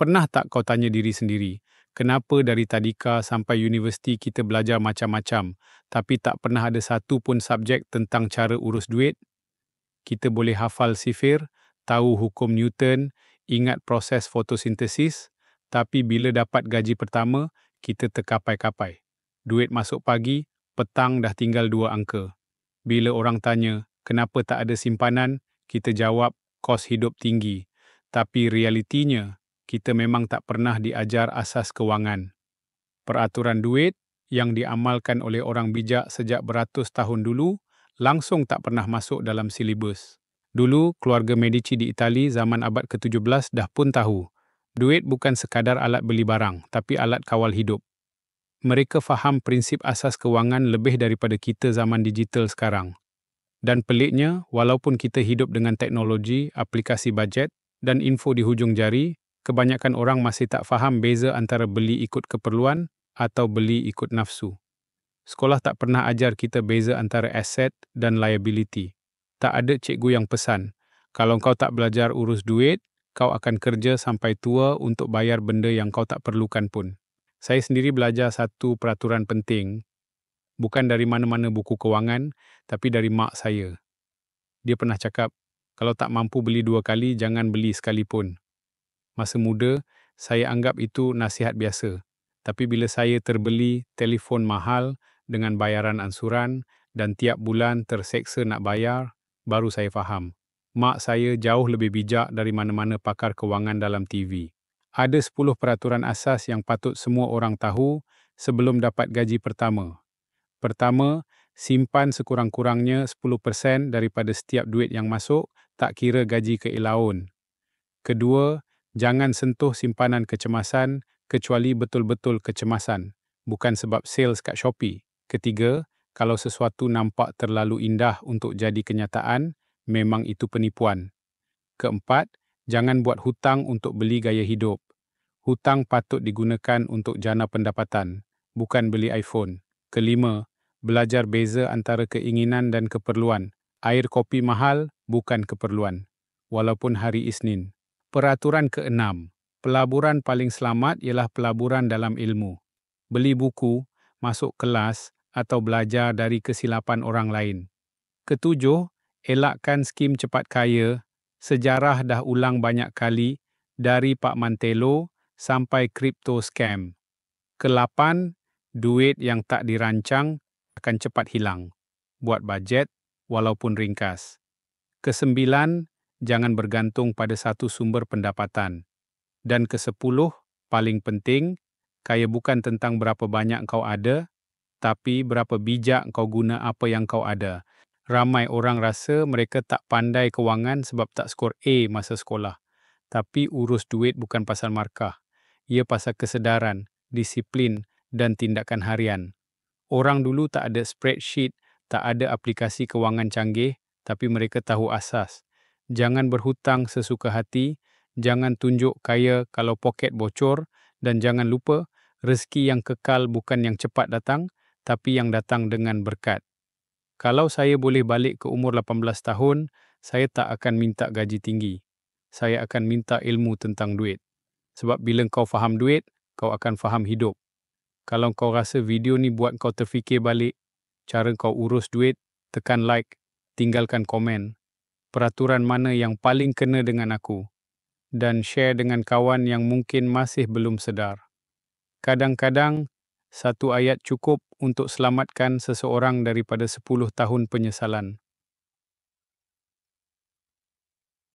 Pernah tak kau tanya diri sendiri, kenapa dari tadika sampai universiti kita belajar macam-macam, tapi tak pernah ada satu pun subjek tentang cara urus duit? Kita boleh hafal sifir, tahu hukum Newton, ingat proses fotosintesis, tapi bila dapat gaji pertama, kita terkapai-kapai. Duit masuk pagi, petang dah tinggal 2 angka. Bila orang tanya, kenapa tak ada simpanan, kita jawab, kos hidup tinggi. Tapi realitinya, kita memang tak pernah diajar asas kewangan. Peraturan duit yang diamalkan oleh orang bijak sejak beratus tahun dulu langsung tak pernah masuk dalam silibus. Dulu, keluarga Medici di Itali zaman abad ke-17 dah pun tahu, duit bukan sekadar alat beli barang, tapi alat kawal hidup. Mereka faham prinsip asas kewangan lebih daripada kita zaman digital sekarang. Dan peliknya, walaupun kita hidup dengan teknologi, aplikasi bajet, dan info di hujung jari, kebanyakan orang masih tak faham beza antara beli ikut keperluan atau beli ikut nafsu. Sekolah tak pernah ajar kita beza antara aset dan liability. Tak ada cikgu yang pesan, kalau kau tak belajar urus duit, kau akan kerja sampai tua untuk bayar benda yang kau tak perlukan pun. Saya sendiri belajar satu peraturan penting, bukan dari mana-mana buku kewangan, tapi dari mak saya. Dia pernah cakap, kalau tak mampu beli 2 kali, jangan beli sekali pun. Masa muda, saya anggap itu nasihat biasa. Tapi bila saya terbeli telefon mahal dengan bayaran ansuran dan tiap bulan terseksa nak bayar, baru saya faham. Mak saya jauh lebih bijak dari mana-mana pakar kewangan dalam TV. Ada 10 peraturan asas yang patut semua orang tahu sebelum dapat gaji pertama. Pertama, simpan sekurang-kurangnya 10% daripada setiap duit yang masuk, tak kira gaji keelaun. Kedua, jangan sentuh simpanan kecemasan kecuali betul-betul kecemasan, bukan sebab sales kat Shopee. Ketiga, kalau sesuatu nampak terlalu indah untuk jadi kenyataan, memang itu penipuan. Keempat, jangan buat hutang untuk beli gaya hidup. Hutang patut digunakan untuk jana pendapatan, bukan beli iPhone. Kelima, belajar beza antara keinginan dan keperluan. Air kopi mahal bukan keperluan, walaupun hari Isnin. Peraturan keenam, pelaburan paling selamat ialah pelaburan dalam ilmu. Beli buku, masuk kelas atau belajar dari kesilapan orang lain. Ketujuh, elakkan skim cepat kaya. Sejarah dah ulang banyak kali dari Pak Mantelo sampai crypto scam. Kelapan, duit yang tak dirancang akan cepat hilang. Buat bajet walaupun ringkas. Kesembilan, jangan bergantung pada satu sumber pendapatan. Dan kesepuluh, paling penting, kaya bukan tentang berapa banyak kau ada, tapi berapa bijak kau guna apa yang kau ada. Ramai orang rasa mereka tak pandai kewangan sebab tak skor A masa sekolah. Tapi urus duit bukan pasal markah. Ia pasal kesedaran, disiplin dan tindakan harian. Orang dulu tak ada spreadsheet, tak ada aplikasi kewangan canggih, tapi mereka tahu asas. Jangan berhutang sesuka hati, jangan tunjuk kaya kalau poket bocor, dan jangan lupa, rezeki yang kekal bukan yang cepat datang, tapi yang datang dengan berkat. Kalau saya boleh balik ke umur 18 tahun, saya tak akan minta gaji tinggi. Saya akan minta ilmu tentang duit. Sebab bila kau faham duit, kau akan faham hidup. Kalau kau rasa video ni buat kau terfikir balik, cara kau urus duit, tekan like, tinggalkan komen. Peraturan mana yang paling kena dengan aku. Dan share dengan kawan yang mungkin masih belum sedar. Kadang-kadang, satu ayat cukup untuk selamatkan seseorang daripada 10 tahun penyesalan.